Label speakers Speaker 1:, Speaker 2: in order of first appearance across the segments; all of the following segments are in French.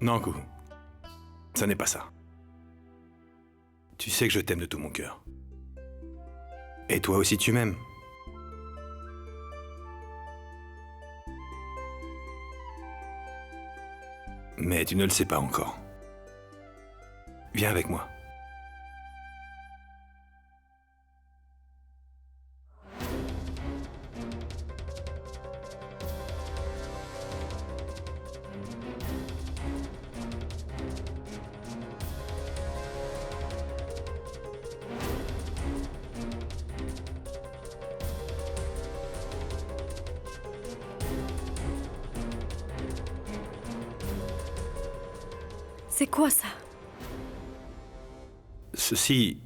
Speaker 1: Non, Kou. Ça n'est pas ça. Tu sais que je t'aime de tout mon cœur. Et toi aussi tu m'aimes. Mais tu ne le sais pas encore. Viens avec moi.
Speaker 2: C'est quoi ça?
Speaker 1: Ceci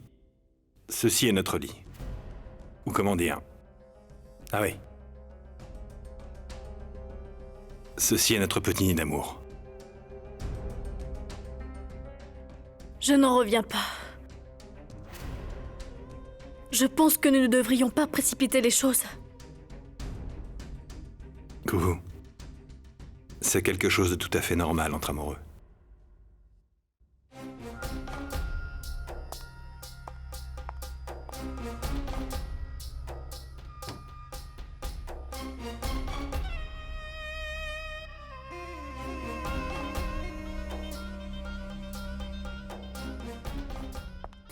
Speaker 1: est notre lit. Ou comment dire? Ah oui. Ceci est notre petit nid d'amour.
Speaker 2: Je n'en reviens pas. Je pense que nous ne devrions pas précipiter les choses.
Speaker 1: Kou, c'est quelque chose de tout à fait normal entre amoureux.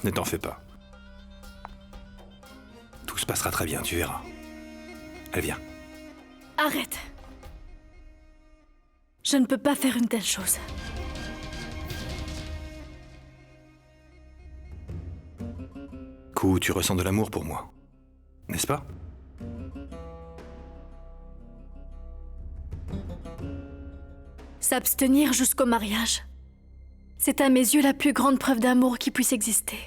Speaker 1: Ne t'en fais pas. Tout se passera très bien, tu verras. Elle vient.
Speaker 2: Arrête. Je ne peux pas faire une telle chose.
Speaker 1: Kou, tu ressens de l'amour pour moi, n'est-ce pas?
Speaker 2: S'abstenir jusqu'au mariage. C'est à mes yeux la plus grande preuve d'amour qui puisse exister.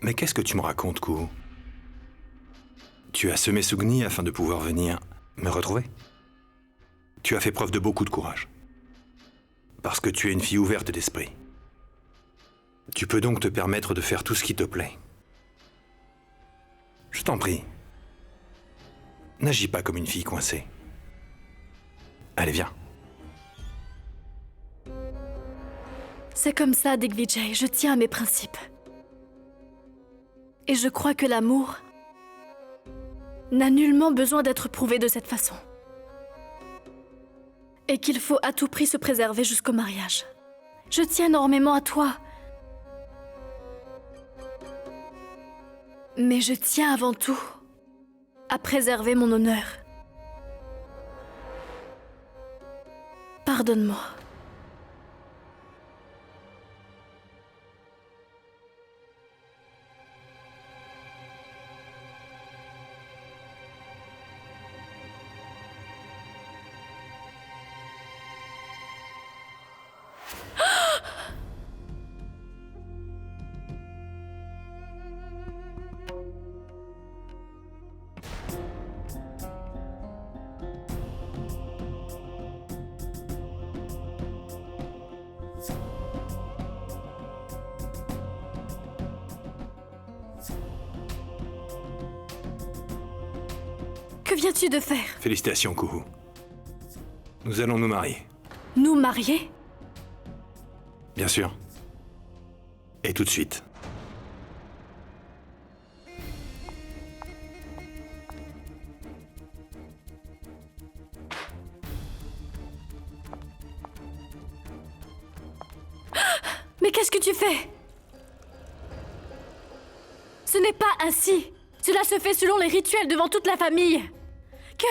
Speaker 1: Mais qu'est-ce que tu me racontes, Kou? Tu as semé Sougni afin de pouvoir venir me retrouver? Tu as fait preuve de beaucoup de courage. Parce que tu es une fille ouverte d'esprit. Tu peux donc te permettre de faire tout ce qui te plaît. Je t'en prie. N'agis pas comme une fille coincée. Allez, viens.
Speaker 2: C'est comme ça, Digvijay, je tiens à mes principes. Et je crois que l'amour n'a nullement besoin d'être prouvé de cette façon. Et qu'il faut à tout prix se préserver jusqu'au mariage. Je tiens énormément à toi. Mais je tiens avant tout à préserver mon honneur. Pardonne-moi. Que viens-tu de faire?
Speaker 1: Félicitations, Kou. Nous allons nous marier.
Speaker 2: Nous marier?
Speaker 1: Bien sûr. Et tout de suite.
Speaker 2: Mais qu'est-ce que tu fais? Ce n'est pas ainsi. Cela se fait selon les rituels devant toute la famille. Que...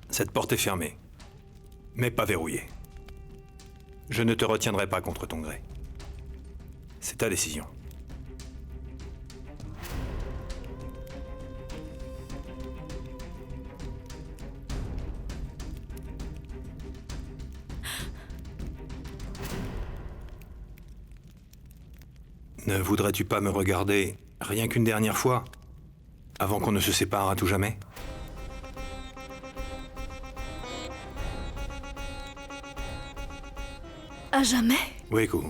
Speaker 1: Cette porte est fermée, mais pas verrouillée. Je ne te retiendrai pas contre ton gré. C'est ta décision. Ne voudrais-tu pas me regarder rien qu'une dernière fois, avant qu'on ne se sépare à tout jamais?
Speaker 2: À jamais?
Speaker 1: Weiko.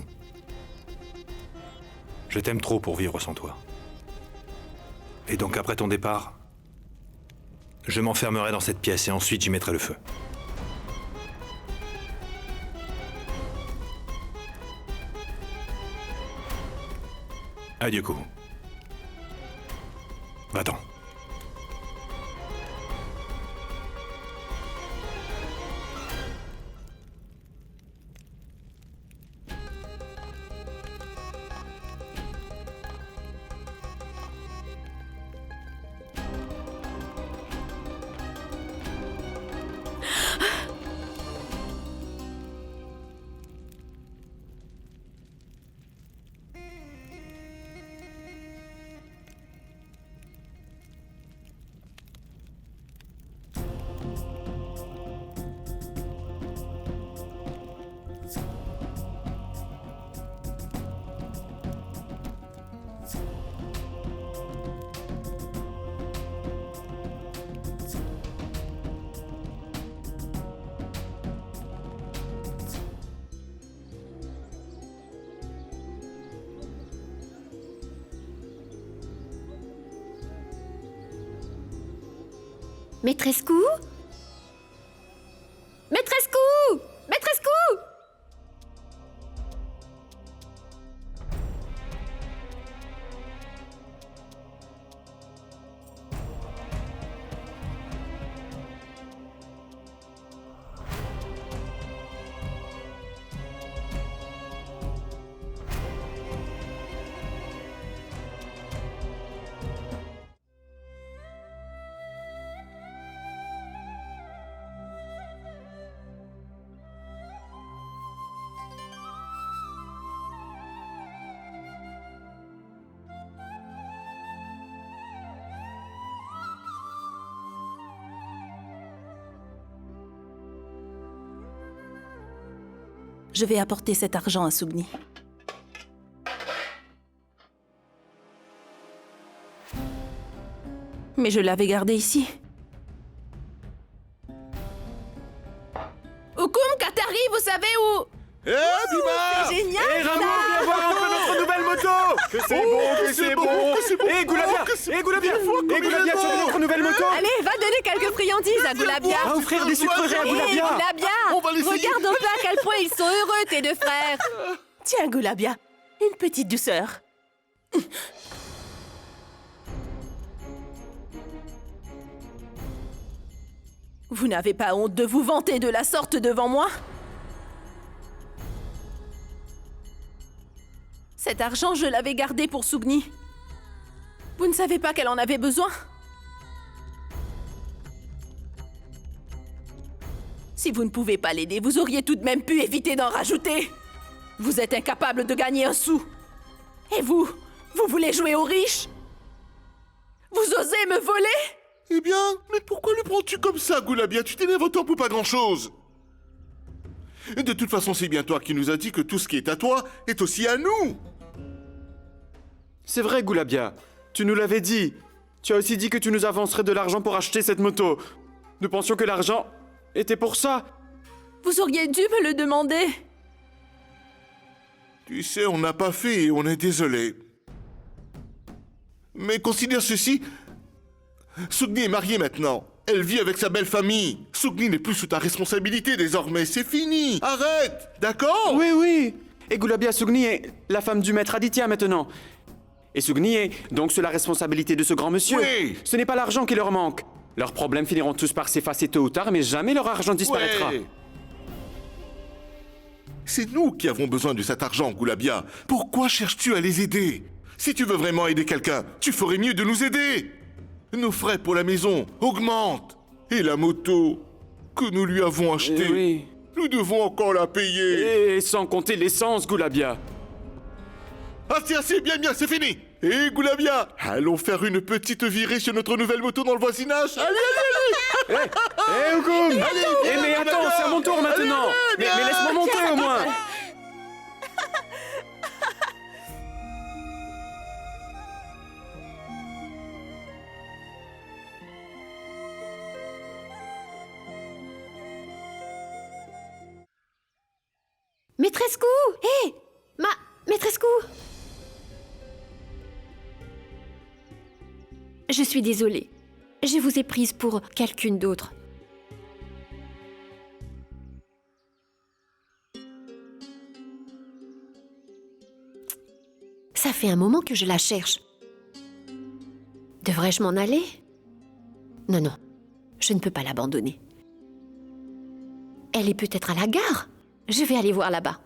Speaker 1: Je t'aime trop pour vivre sans toi. Et donc après ton départ, je m'enfermerai dans cette pièce et ensuite j'y mettrai le feu. Adieu, Ko. Va-t'en.
Speaker 2: Maîtresse Kou? Maîtresse Kou! Maîtresse Kou!
Speaker 3: Je vais apporter cet argent à Sugni. Mais je l'avais gardé ici. Oukoum, Katari, vous savez où?
Speaker 4: Eh, Bima!
Speaker 3: C'est génial!
Speaker 4: Eh, Ramon, viens voir un peu notre nouvelle moto! Que c'est bon, que c'est bon! Eh, Goulabia! Eh, Goulabia! Eh, Goulabia, tu as notre nouvelle moto?
Speaker 3: Allez, va donner quelques friandises à Goulabia!
Speaker 4: Va offrir des sucreries à
Speaker 3: Hé,
Speaker 4: Goulabia!
Speaker 3: Goulabia!
Speaker 4: On va l'essayer.
Speaker 3: Regarde un peu à quel point ils sont heureux, tes deux frères! Tiens, Goulabia, une petite douceur. Vous n'avez pas honte de vous vanter de la sorte devant moi? Cet argent, je l'avais gardé pour Sugni. Vous ne savez pas qu'elle en avait besoin? Si vous ne pouvez pas l'aider, vous auriez tout de même pu éviter d'en rajouter. Vous êtes incapable de gagner un sou. Et vous voulez jouer aux riches? Vous osez me voler?
Speaker 4: Eh bien, mais pourquoi le prends-tu comme ça, Goulabia? Tu t'énerves autant pour pas grand-chose. De toute façon, c'est bien toi qui nous as dit que tout ce qui est à toi est aussi à nous.
Speaker 5: C'est vrai, Goulabia. Tu nous l'avais dit. Tu as aussi dit que tu nous avancerais de l'argent pour acheter cette moto. Nous pensions que l'argent était pour ça.
Speaker 3: Vous auriez dû me le demander.
Speaker 4: Tu sais, on n'a pas fait et on est désolé. Mais considère ceci. Sugni est mariée maintenant. Elle vit avec sa belle famille. Sugni n'est plus sous ta responsabilité désormais. C'est fini. Arrête. D'accord?
Speaker 5: Oui, oui. Et Goulabia Sugni est la femme du maître Aditya maintenant. Et Sugni est donc sous la responsabilité de ce grand monsieur.
Speaker 4: Oui.
Speaker 5: Ce n'est pas l'argent qui leur manque. Leurs problèmes finiront tous par s'effacer tôt ou tard, mais jamais leur argent disparaîtra.
Speaker 4: Ouais. C'est nous qui avons besoin de cet argent, Goulabia. Pourquoi cherches-tu à les aider? Si tu veux vraiment aider quelqu'un, tu ferais mieux de nous aider. Nos frais pour la maison augmentent. Et la moto que nous lui avons achetée,
Speaker 5: Oui.
Speaker 4: nous devons encore la payer.
Speaker 5: Et sans compter l'essence, Goulabia.
Speaker 4: Assez, assez, bien, bien, c'est fini. Et Goulabia, allons faire une petite virée sur notre nouvelle moto dans le voisinage. Allez, allez,
Speaker 5: Eh, Oukoum!
Speaker 4: allez.
Speaker 5: Mais attends, c'est à mon tour maintenant. Mais laisse-moi monter au moins.
Speaker 6: Maîtresse Kou! Hé! Maîtresse Kou! Je suis désolée. Je vous ai prise pour quelqu'une d'autre. Ça fait un moment que je la cherche. Devrais-je m'en aller? Non, non. Je ne peux pas l'abandonner. Elle est peut-être à la gare. Je vais aller voir là-bas.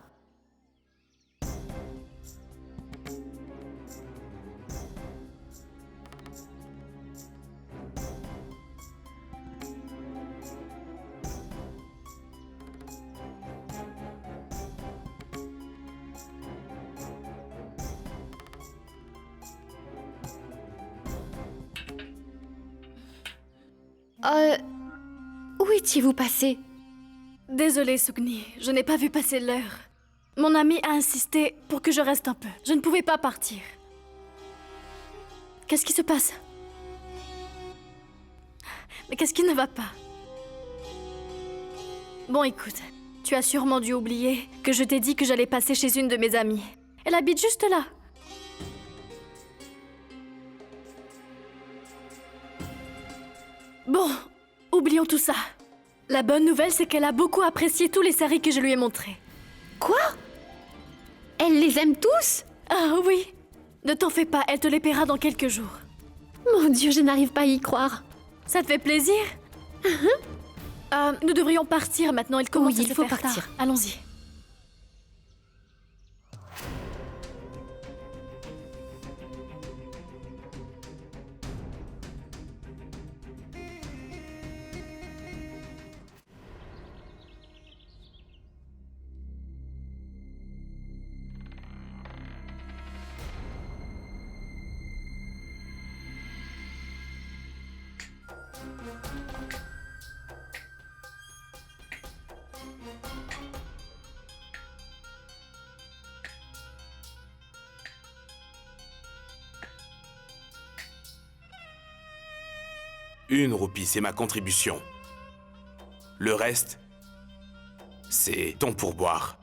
Speaker 6: Où étiez-vous passé?
Speaker 2: Désolée, Sugni, je n'ai pas vu passer l'heure. Mon ami a insisté pour que je reste un peu. Je ne pouvais pas partir. Qu'est-ce qui se passe? Mais qu'est-ce qui ne va pas? Bon, écoute, tu as sûrement dû oublier que je t'ai dit que j'allais passer chez une de mes amies. Elle habite juste là. Bon, oublions tout ça. La bonne nouvelle, c'est qu'elle a beaucoup apprécié tous les saris que je lui ai montrés.
Speaker 6: Quoi? Elle les aime tous?
Speaker 2: Ah oui. Ne t'en fais pas, elle te les paiera dans quelques jours.
Speaker 6: Mon Dieu, je n'arrive pas à y croire.
Speaker 2: Ça te fait plaisir? Nous devrions partir maintenant, il commence
Speaker 6: Oui,
Speaker 2: à se
Speaker 6: il faut
Speaker 2: faire
Speaker 6: partir.
Speaker 2: tard. Allons-y.
Speaker 7: Une roupie, c'est ma contribution. Le reste, c'est ton pourboire.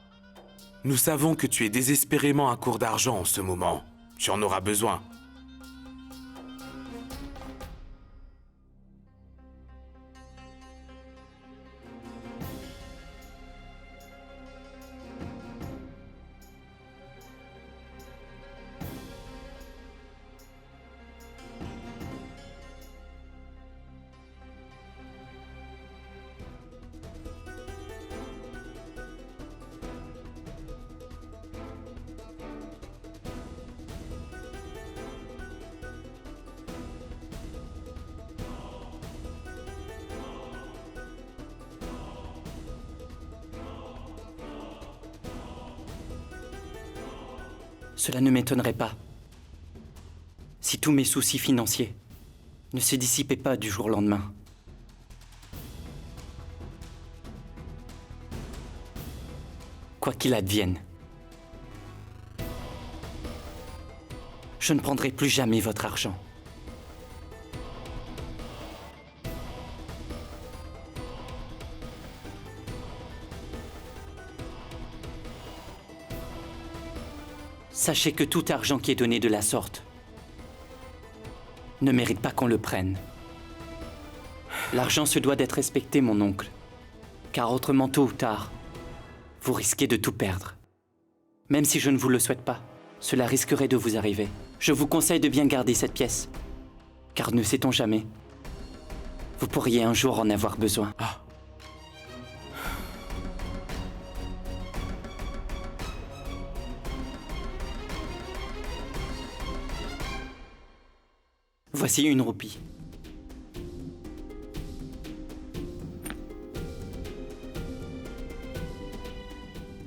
Speaker 7: Nous savons que tu es désespérément à court d'argent en ce moment. Tu en auras besoin.
Speaker 8: Cela ne m'étonnerait pas. Si tous mes soucis financiers ne se dissipaient pas du jour au lendemain. Quoi qu'il advienne, je ne prendrai plus jamais votre argent. Sachez que tout argent qui est donné de la sorte ne mérite pas qu'on le prenne. L'argent se doit d'être respecté, mon oncle, car autrement, tôt ou tard, vous risquez de tout perdre. Même si je ne vous le souhaite pas, cela risquerait de vous arriver. Je vous conseille de bien garder cette pièce, car ne sait-on jamais, vous pourriez un jour en avoir besoin. Voici une roupie.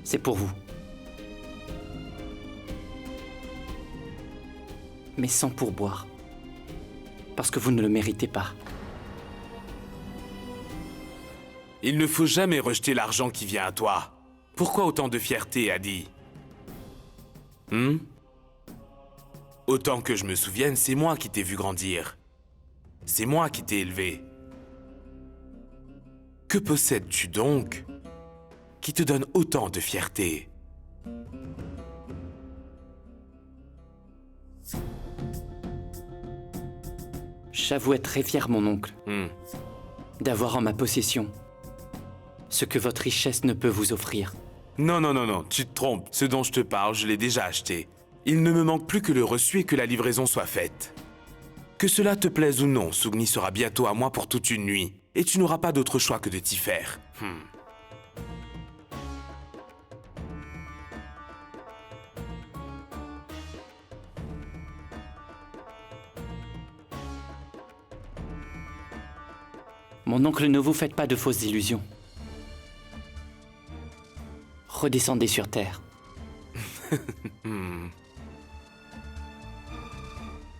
Speaker 8: C'est pour vous. Mais sans pourboire. Parce que vous ne le méritez pas.
Speaker 7: Il ne faut jamais rejeter l'argent qui vient à toi. Pourquoi autant de fierté, Adi? Autant que je me souvienne, c'est moi qui t'ai vu grandir. C'est moi qui t'ai élevé. Que possèdes-tu donc qui te donne autant de fierté.
Speaker 8: J'avoue être très fier, mon oncle, d'avoir en ma possession ce que votre richesse ne peut vous offrir.
Speaker 7: Non, non, non, non, tu te trompes. Ce dont je te parle, je l'ai déjà acheté. Il ne me manque plus que le reçu et que la livraison soit faite. Que cela te plaise ou non, Sougni sera bientôt à moi pour toute une nuit. Et tu n'auras pas d'autre choix que de t'y faire.
Speaker 8: Mon oncle, ne vous faites pas de fausses illusions. Redescendez sur Terre.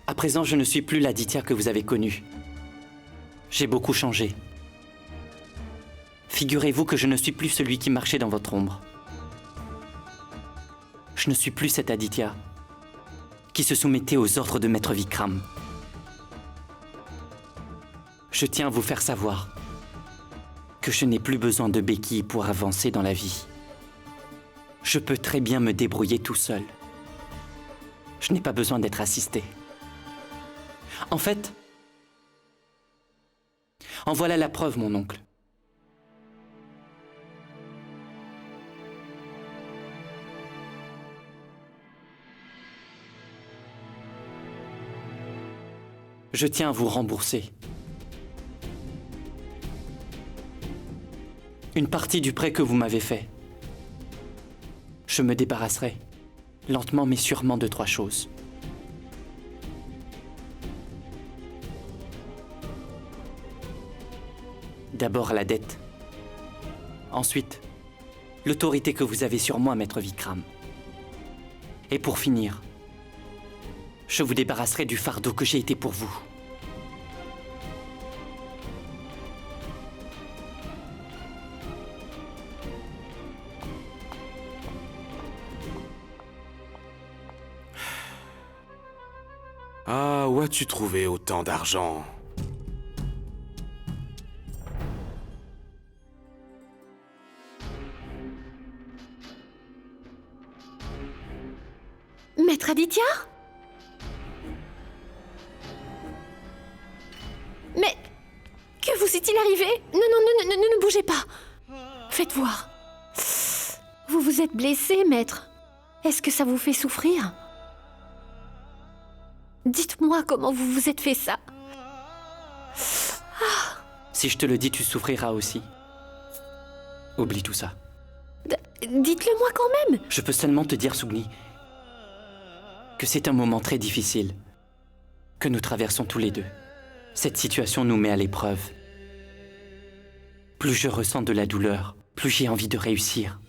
Speaker 8: À présent, je ne suis plus l'Aditya que vous avez connu. J'ai beaucoup changé. Figurez-vous que je ne suis plus celui qui marchait dans votre ombre. Je ne suis plus cet Aditya qui se soumettait aux ordres de Maître Vikram. Je tiens à vous faire savoir que je n'ai plus besoin de béquilles pour avancer dans la vie. Je peux très bien me débrouiller tout seul. Je n'ai pas besoin d'être assisté. En fait, en voilà la preuve, mon oncle. Je tiens à vous rembourser une partie du prêt que vous m'avez fait. Je me débarrasserai, lentement mais sûrement, de 3 choses. D'abord la dette. Ensuite, l'autorité que vous avez sur moi, Maître Vikram. Et pour finir, je vous débarrasserai du fardeau que j'ai été pour vous.
Speaker 7: Ah, où as-tu trouvé autant d'argent?
Speaker 6: Maître Aditya? Mais que vous est-il arrivé? Non, ne bougez pas. Faites voir. Vous vous êtes blessé, maître. Est-ce que ça vous fait souffrir? Dites-moi comment vous vous êtes fait ça.
Speaker 8: Si je te le dis, tu souffriras aussi. Oublie tout ça.
Speaker 6: Dites-le-moi quand même.
Speaker 8: Je peux seulement te dire, Sougni, que c'est un moment très difficile que nous traversons tous les deux. Cette situation nous met à l'épreuve. Plus je ressens de la douleur, plus j'ai envie de réussir.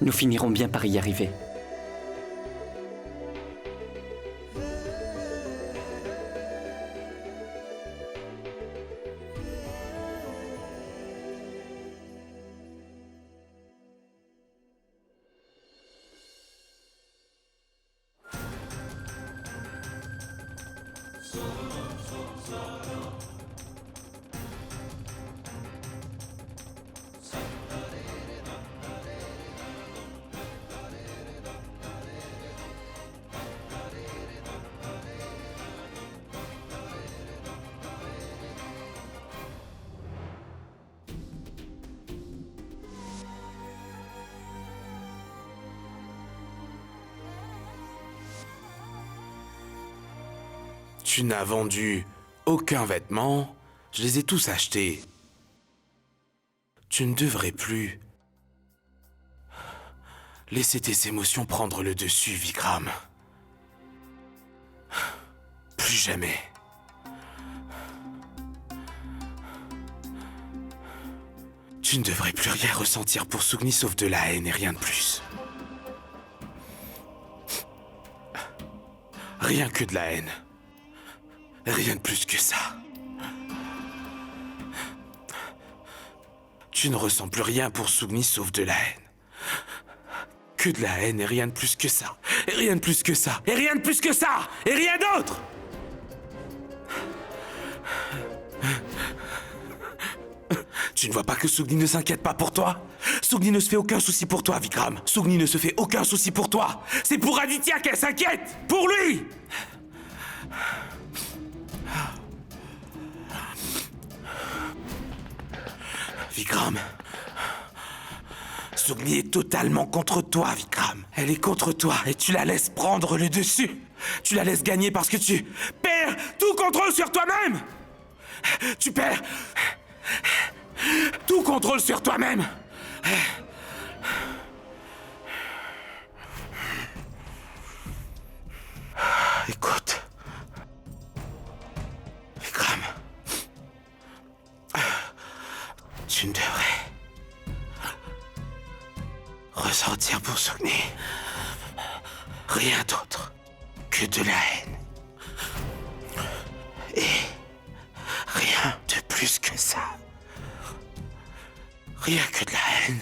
Speaker 8: Nous finirons bien par y arriver.
Speaker 7: Tu n'as vendu aucun vêtement, je les ai tous achetés. Tu ne devrais plus laisser tes émotions prendre le dessus, Vikram. Plus jamais. Tu ne devrais plus rien ressentir pour Sougni sauf de la haine et rien de plus. Rien que de la haine. Rien de plus que ça. Tu ne ressens plus rien pour Sougni sauf de la haine. Que de la haine et rien de plus que ça. Et rien de plus que ça. Et rien de plus que ça. Et rien d'autre. Tu ne vois pas que Sugni ne s'inquiète pas pour toi? Sugni ne se fait aucun souci pour toi, Vikram. Sugni ne se fait aucun souci pour toi. C'est pour Aditya qu'elle s'inquiète. Pour lui. Vikram. Sugni est totalement contre toi, Vikram. Elle est contre toi et tu la laisses prendre le dessus. Tu la laisses gagner parce que tu perds tout contrôle sur toi-même. Tu perds tout contrôle sur toi-même. Écoute. Vikram. Tu ne devrais ressentir pour Sugni rien d'autre que de la haine. Et rien de plus que ça. Rien que de la haine.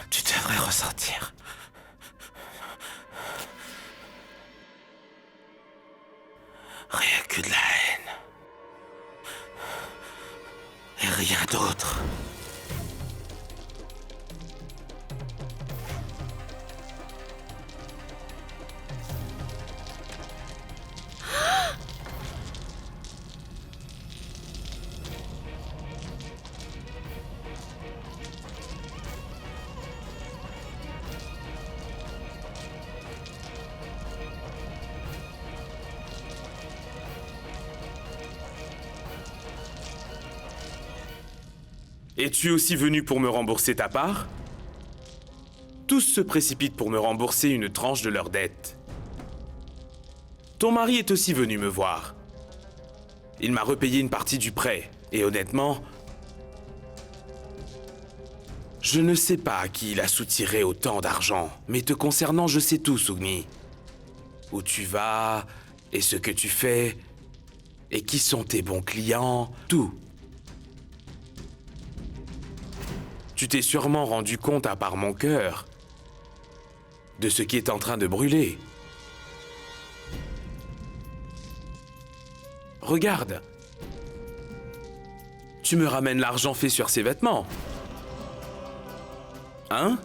Speaker 7: Tu devrais ressentir. Rien que de la haine. Et rien d'autre. Es-tu aussi venu pour me rembourser ta part? Tous se précipitent pour me rembourser une tranche de leur dette. Ton mari est aussi venu me voir. Il m'a repayé une partie du prêt, et honnêtement, je ne sais pas à qui il a soutiré autant d'argent, mais te concernant, je sais tout, Sugni. Où tu vas, et ce que tu fais, et qui sont tes bons clients, tout. Tu t'es sûrement rendu compte, à part mon cœur, de ce qui est en train de brûler. Regarde. Tu me ramènes l'argent fait sur ces vêtements. Hein?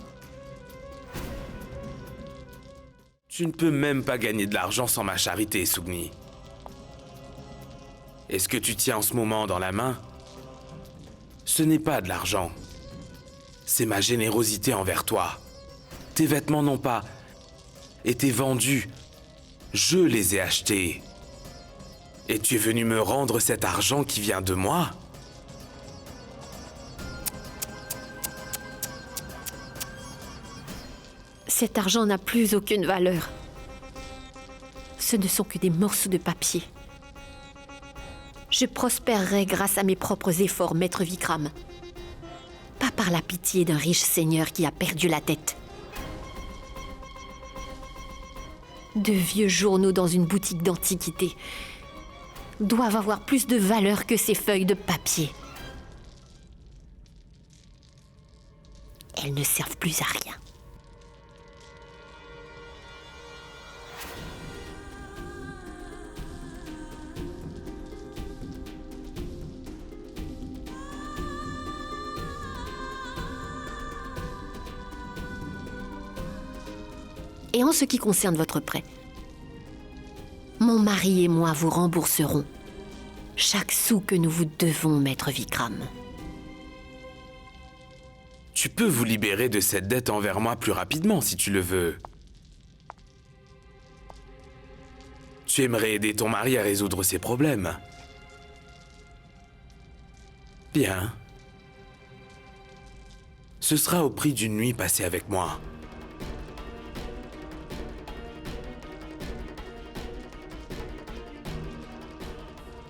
Speaker 7: Tu ne peux même pas gagner de l'argent sans ma charité, Sugni. Et ce que tu tiens en ce moment dans la main, ce n'est pas de l'argent. C'est ma générosité envers toi. Tes vêtements n'ont pas été vendus. Je les ai achetés. Et tu es venu me rendre cet argent qui vient de moi?
Speaker 6: Cet argent n'a plus aucune valeur. Ce ne sont que des morceaux de papier. Je prospérerai grâce à mes propres efforts, maître Vikram. Pas par la pitié d'un riche seigneur qui a perdu la tête. De vieux journaux dans une boutique d'antiquité doivent avoir plus de valeur que ces feuilles de papier. Elles ne servent plus à rien. Et en ce qui concerne votre prêt, mon mari et moi vous rembourserons chaque sou que nous vous devons, maître Vikram.
Speaker 7: Tu peux vous libérer de cette dette envers moi plus rapidement si tu le veux. Tu aimerais aider ton mari à résoudre ses problèmes. Bien. Ce sera au prix d'une nuit passée avec moi.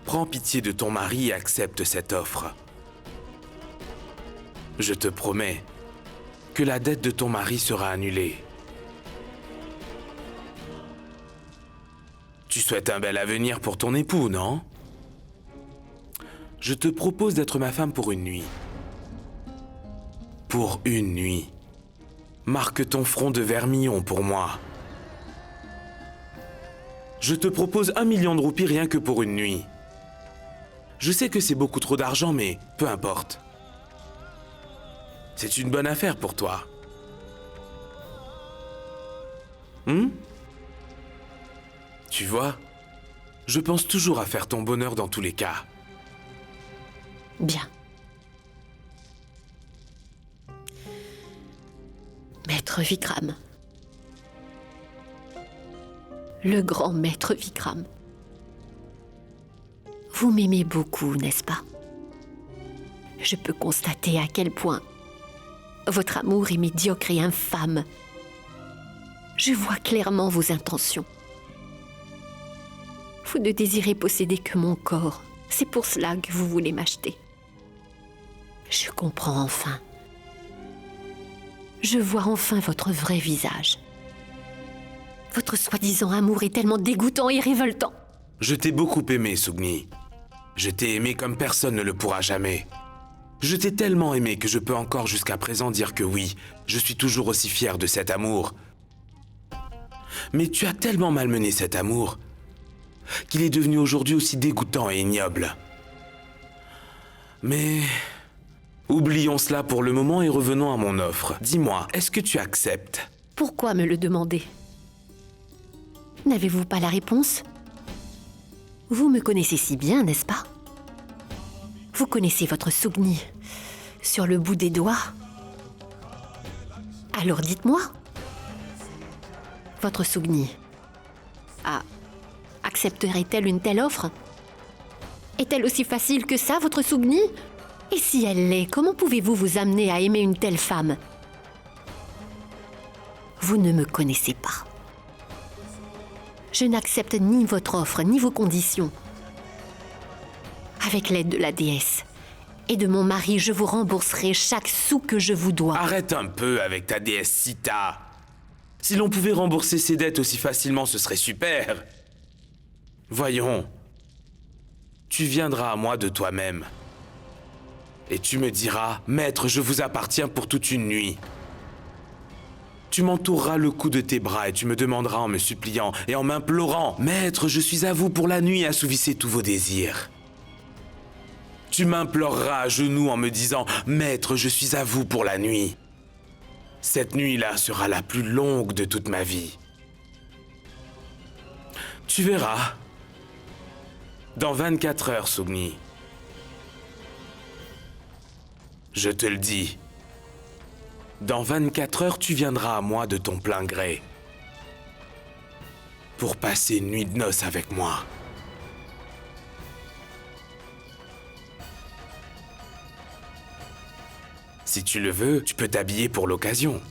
Speaker 7: Prends pitié de ton mari et accepte cette offre. Je te promets que la dette de ton mari sera annulée. Tu souhaites un bel avenir pour ton époux, non? Je te propose d'être ma femme pour une nuit. Pour une nuit. Marque ton front de vermillon pour moi. Je te propose 1 million de roupies rien que pour une nuit. Je sais que c'est beaucoup trop d'argent, mais peu importe. C'est une bonne affaire pour toi. Tu vois, je pense toujours à faire ton bonheur dans tous les cas.
Speaker 6: Bien. Maître Vikram. Le grand maître Vikram. Vous m'aimez beaucoup, n'est-ce pas? Je peux constater à quel point votre amour est médiocre et infâme. Je vois clairement vos intentions. Vous ne désirez posséder que mon corps. C'est pour cela que vous voulez m'acheter. Je comprends enfin. Je vois enfin votre vrai visage. Votre soi-disant amour est tellement dégoûtant et révoltant.
Speaker 7: Je t'ai beaucoup aimé, Sugni. Je t'ai aimé comme personne ne le pourra jamais. Je t'ai tellement aimé que je peux encore jusqu'à présent dire que oui, je suis toujours aussi fier de cet amour. Mais tu as tellement malmené cet amour qu'il est devenu aujourd'hui aussi dégoûtant et ignoble. Mais oublions cela pour le moment et revenons à mon offre. Dis-moi, est-ce que tu acceptes?
Speaker 6: Pourquoi me le demander? N'avez-vous pas la réponse? Vous me connaissez si bien, n'est-ce pas? Vous connaissez votre Sugni sur le bout des doigts. Alors dites-moi. Votre Sugni accepterait-elle une telle offre? Est-elle aussi facile que ça, votre Sugni? Et si elle l'est, comment pouvez-vous vous amener à aimer une telle femme? Vous ne me connaissez pas. Je n'accepte ni votre offre, ni vos conditions. Avec l'aide de la déesse et de mon mari, je vous rembourserai chaque sou que je vous dois.
Speaker 7: Arrête un peu avec ta déesse Sita. Si l'on pouvait rembourser ses dettes aussi facilement, ce serait super. Voyons. Tu viendras à moi de toi-même. Et tu me diras, Maître, je vous appartiens pour toute une nuit. Tu m'entoureras le cou de tes bras et tu me demanderas en me suppliant et en m'implorant, Maître, je suis à vous pour la nuit, assouvissez tous vos désirs. Tu m'imploreras à genoux en me disant, Maître, je suis à vous pour la nuit. Cette nuit-là sera la plus longue de toute ma vie. Tu verras. Dans 24 heures, Sugni. Je te le dis. Dans 24 heures, tu viendras à moi de ton plein gré. Pour passer une nuit de noces avec moi. Si tu le veux, tu peux t'habiller pour l'occasion.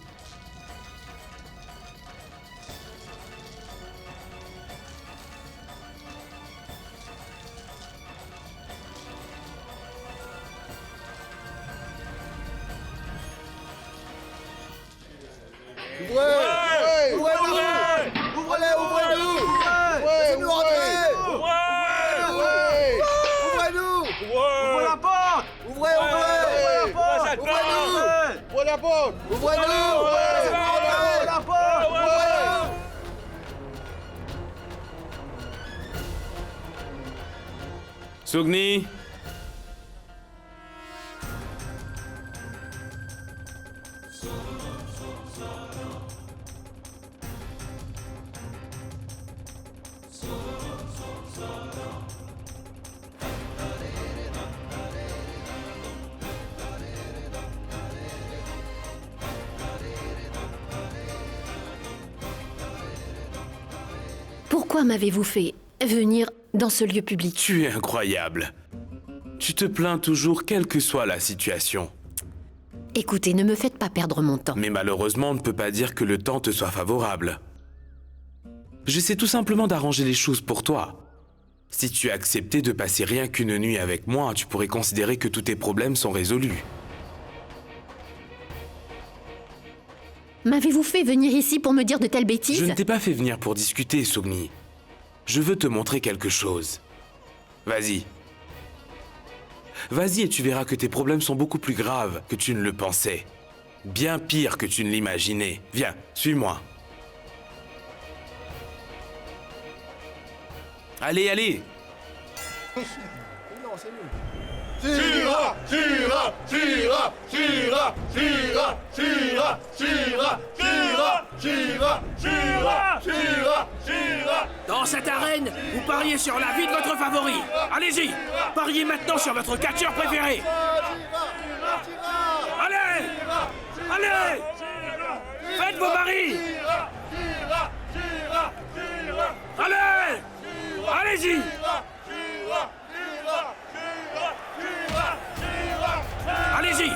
Speaker 7: Sugni.
Speaker 6: Pourquoi m'avez-vous fait venir dans ce lieu public?
Speaker 7: Tu es incroyable. Tu te plains toujours, quelle que soit la situation.
Speaker 6: Écoutez, ne me faites pas perdre mon temps.
Speaker 7: Mais malheureusement, on ne peut pas dire que le temps te soit favorable. J'essaie tout simplement d'arranger les choses pour toi. Si tu acceptais de passer rien qu'une nuit avec moi, tu pourrais considérer que tous tes problèmes sont résolus.
Speaker 6: M'avez-vous fait venir ici pour me dire de telles bêtises?
Speaker 7: Je ne t'ai pas fait venir pour discuter, Sugni. Je veux te montrer quelque chose. Vas-y. Vas-y et tu verras que tes problèmes sont beaucoup plus graves que tu ne le pensais. Bien pire que tu ne l'imaginais. Viens, suis-moi. Allez, allez!
Speaker 4: Tira, tira, tira,
Speaker 9: Dans cette arène, vous pariez sur la vie de votre favori. Allez-y, pariez maintenant sur votre catcheur préféré. Allez! Allez! Faites vos paris! Allez! Allez-y! Allez-y!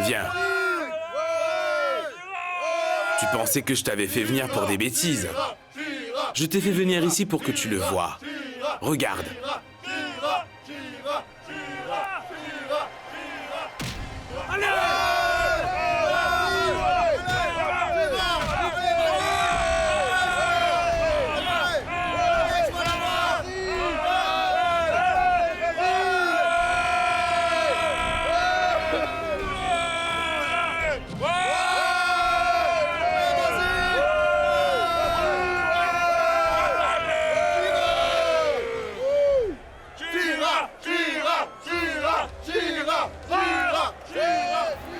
Speaker 7: Viens. Tu pensais que je t'avais fait venir pour des bêtises. Je t'ai fait venir ici pour que tu le vois. Regarde.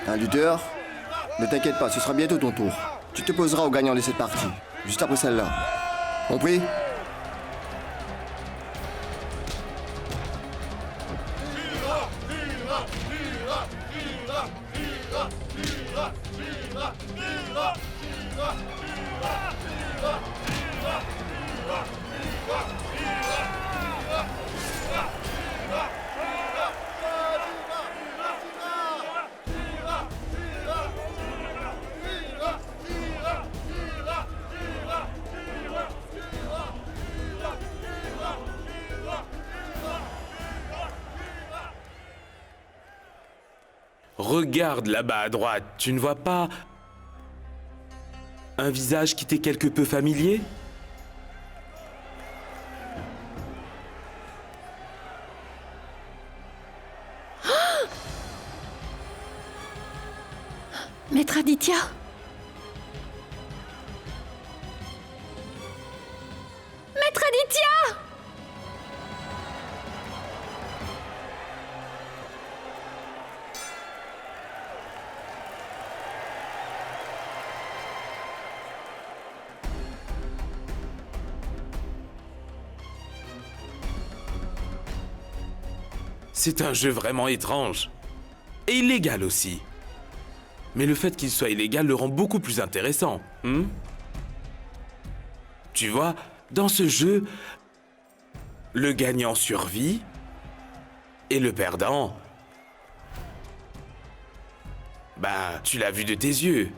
Speaker 10: Un lutteur? Ne t'inquiète pas, ce sera bientôt ton tour. Tu te poseras au gagnant de cette partie, juste après celle-là. Compris?
Speaker 7: Regarde là-bas à droite, tu ne vois pas un visage qui t'est quelque peu familier?
Speaker 6: Maître Aditya? Maître Aditya!
Speaker 7: C'est un jeu vraiment étrange. Et illégal aussi. Mais le fait qu'il soit illégal le rend beaucoup plus intéressant. Tu vois, dans ce jeu, le gagnant survit et le perdant... Bah, tu l'as vu de tes yeux.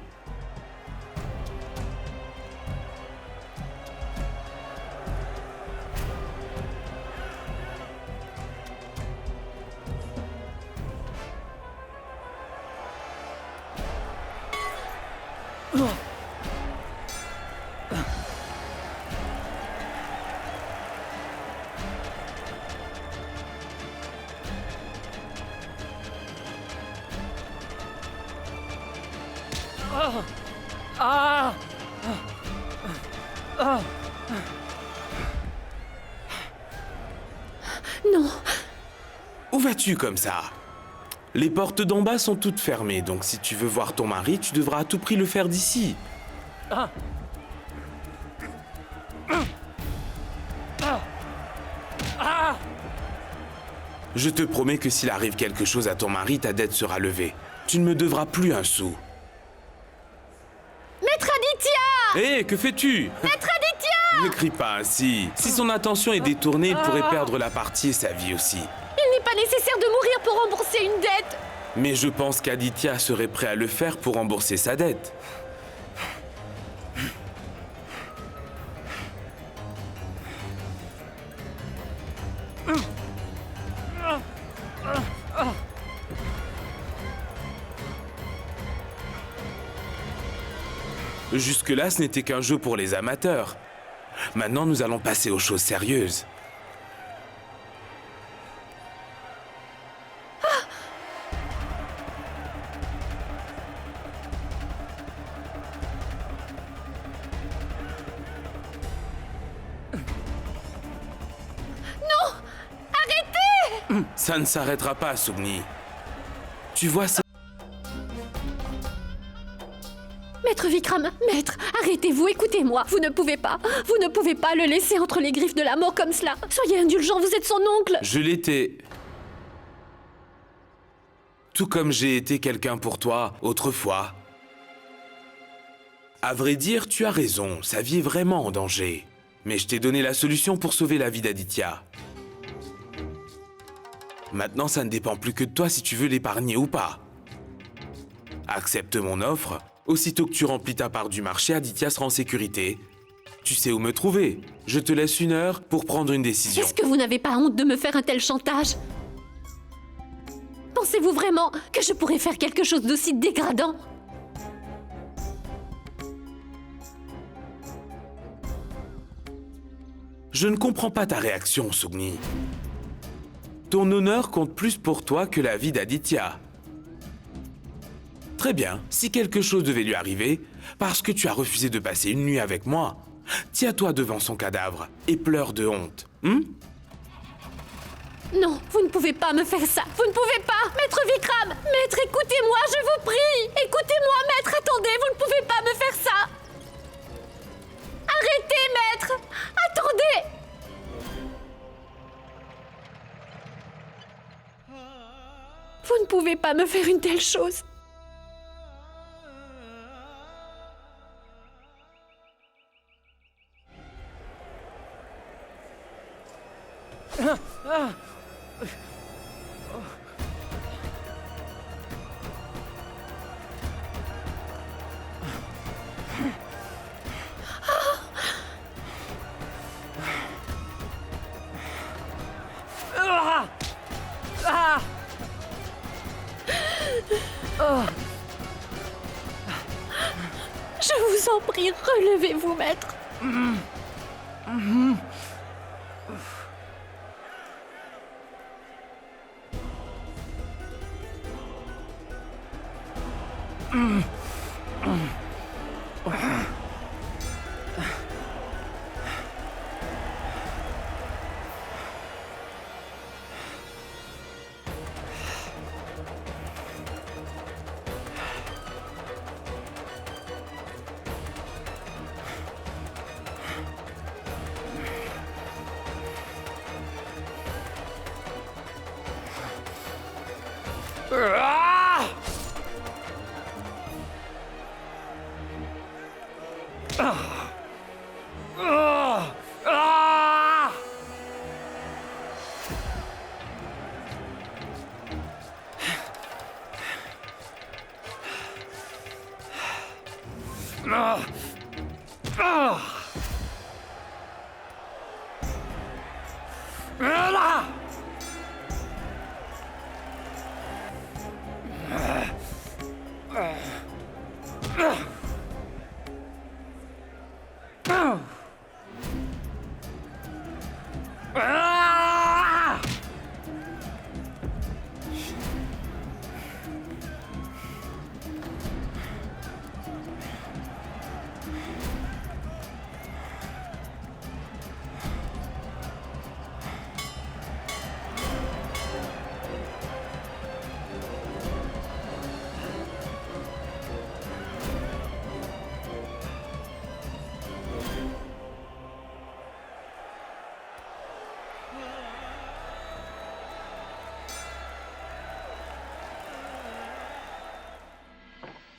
Speaker 6: Non.
Speaker 7: Où vas-tu comme ça? Les portes d'en bas sont toutes fermées, donc si tu veux voir ton mari, tu devras à tout prix le faire d'ici. Je te promets que s'il arrive quelque chose à ton mari, ta dette sera levée. Tu ne me devras plus un sou.
Speaker 6: Maître Aditya!
Speaker 7: Hé, que fais-tu?
Speaker 6: Maître Aditya!
Speaker 7: Ne crie pas ainsi. Si son attention est détournée, il pourrait perdre la partie et sa vie aussi.
Speaker 6: Il n'est pas nécessaire de mourir pour rembourser une dette!
Speaker 7: Mais je pense qu'Aditya serait prêt à le faire pour rembourser sa dette. Jusque-là, ce n'était qu'un jeu pour les amateurs. Maintenant, nous allons passer aux choses sérieuses. Ça ne s'arrêtera pas, Sugni. Tu vois ça?
Speaker 6: Maître Vikram, maître, arrêtez-vous, écoutez-moi. Vous ne pouvez pas le laisser entre les griffes de la mort comme cela. Soyez indulgent, vous êtes son oncle.
Speaker 7: Je l'étais. Tout comme j'ai été quelqu'un pour toi autrefois. À vrai dire, tu as raison, sa vie est vraiment en danger. Mais je t'ai donné la solution pour sauver la vie d'Aditya. Maintenant, ça ne dépend plus que de toi si tu veux l'épargner ou pas. Accepte mon offre. Aussitôt que tu remplis ta part du marché, Aditya sera en sécurité. Tu sais où me trouver. Je te laisse 1 heure pour prendre une décision.
Speaker 6: Est-ce que vous n'avez pas honte de me faire un tel chantage? Pensez-vous vraiment que je pourrais faire quelque chose d'aussi dégradant?
Speaker 7: Je ne comprends pas ta réaction, Sugni. Ton honneur compte plus pour toi que la vie d'Aditya. Très bien, si quelque chose devait lui arriver, parce que tu as refusé de passer une nuit avec moi, tiens-toi devant son cadavre et pleure de honte.
Speaker 6: Non, vous ne pouvez pas me faire ça. Vous ne pouvez pas, Maître Vikram. Maître, écoutez-moi, je vous prie. Écoutez-moi, Maître, attendez, vous ne pouvez pas me faire ça. Arrêtez, Maître. Attendez. Vous ne pouvez pas me faire une telle chose. Je vous en prie, relevez-vous, Maître.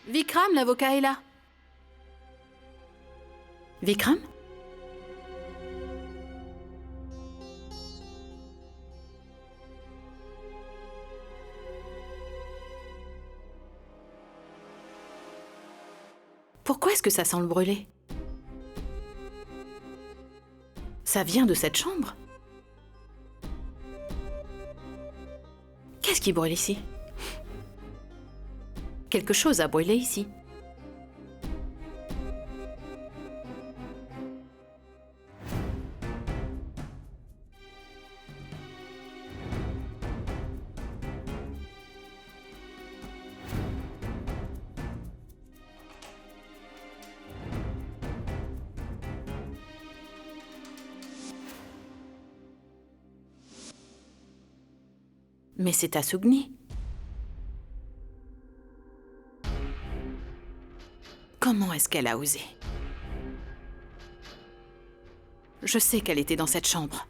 Speaker 3: Vikram, l'avocat est là. Vikram? Pourquoi est-ce que ça sent le brûlé? Ça vient de cette chambre? Qu'est-ce qui brûle ici? Quelque chose a brûlé ici. Mais c'est à Sugni. Comment est-ce qu'elle a osé? Je sais qu'elle était dans cette chambre.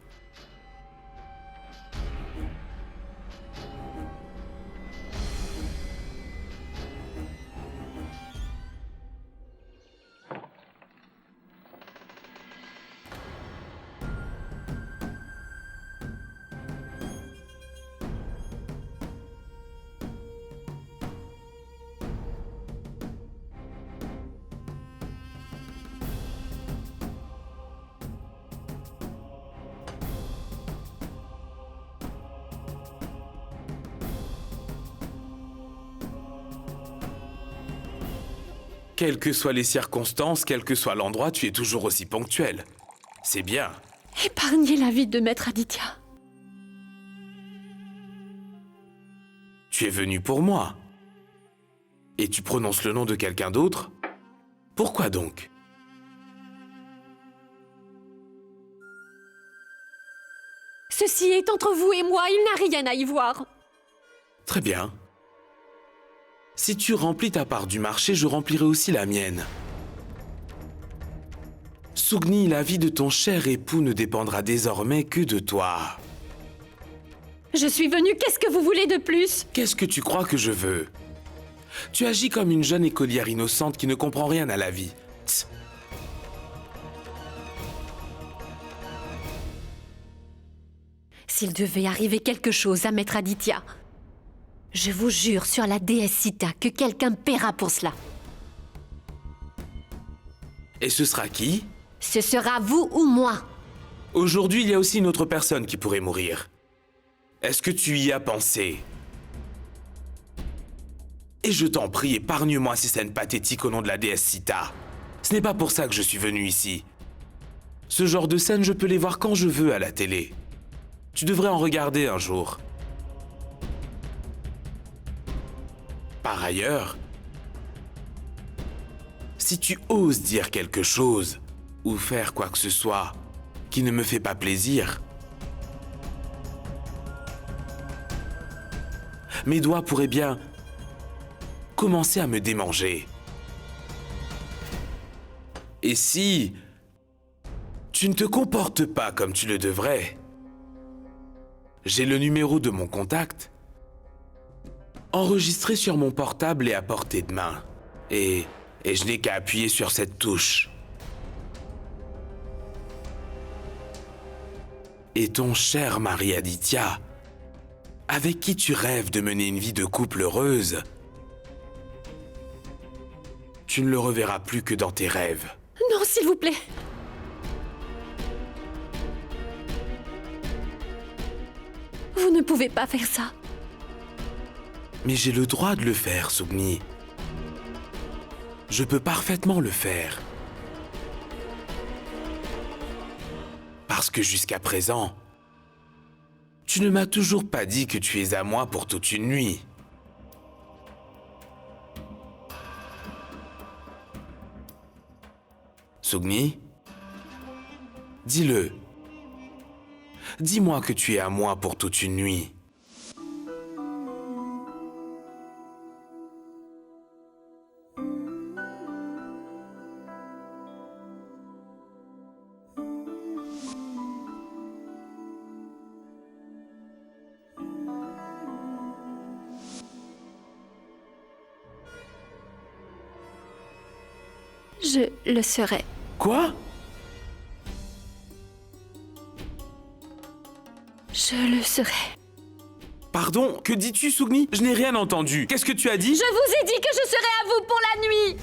Speaker 7: Quelles que soient les circonstances, quel que soit l'endroit, tu es toujours aussi ponctuel. C'est bien.
Speaker 6: Épargnez la vie de Maître Aditya.
Speaker 7: Tu es venu pour moi. Et tu prononces le nom de quelqu'un d'autre? Pourquoi donc?
Speaker 6: Ceci est entre vous et moi, il n'a rien à y voir.
Speaker 7: Très bien. Si tu remplis ta part du marché, je remplirai aussi la mienne. Sugni, la vie de ton cher époux ne dépendra désormais que de toi.
Speaker 6: Je suis venue, qu'est-ce que vous voulez de plus?
Speaker 7: Qu'est-ce que tu crois que je veux? Tu agis comme une jeune écolière innocente qui ne comprend rien à la vie. Tss.
Speaker 6: S'il devait arriver quelque chose à Maître Aditya, je vous jure sur la déesse Sita que quelqu'un paiera pour cela.
Speaker 7: Et ce sera qui?
Speaker 6: Ce sera vous ou moi.
Speaker 7: Aujourd'hui, il y a aussi une autre personne qui pourrait mourir. Est-ce que tu y as pensé? Et je t'en prie, épargne-moi ces scènes pathétiques au nom de la déesse Sita. Ce n'est pas pour ça que je suis venu ici. Ce genre de scènes, je peux les voir quand je veux à la télé. Tu devrais en regarder un jour. Par ailleurs, si tu oses dire quelque chose ou faire quoi que ce soit qui ne me fait pas plaisir, mes doigts pourraient bien commencer à me démanger. Et si tu ne te comportes pas comme tu le devrais, j'ai le numéro de mon contact enregistré sur mon portable et à portée de main. Et je n'ai qu'à appuyer sur cette touche. Et ton cher mari Aditya, avec qui tu rêves de mener une vie de couple heureuse, tu ne le reverras plus que dans tes rêves.
Speaker 6: Non, s'il vous plaît. Vous ne pouvez pas faire ça.
Speaker 7: Mais j'ai le droit de le faire, Sugni. Je peux parfaitement le faire. Parce que jusqu'à présent, tu ne m'as toujours pas dit que tu es à moi pour toute une nuit. Sugni, dis-le. Dis-moi que tu es à moi pour toute une nuit.
Speaker 6: Je le serai.
Speaker 7: Quoi?
Speaker 6: Je le serai.
Speaker 7: Pardon, que dis-tu, Sugni? Je n'ai rien entendu. Qu'est-ce que tu as dit?
Speaker 6: Je vous ai dit que je serai à vous pour la nuit!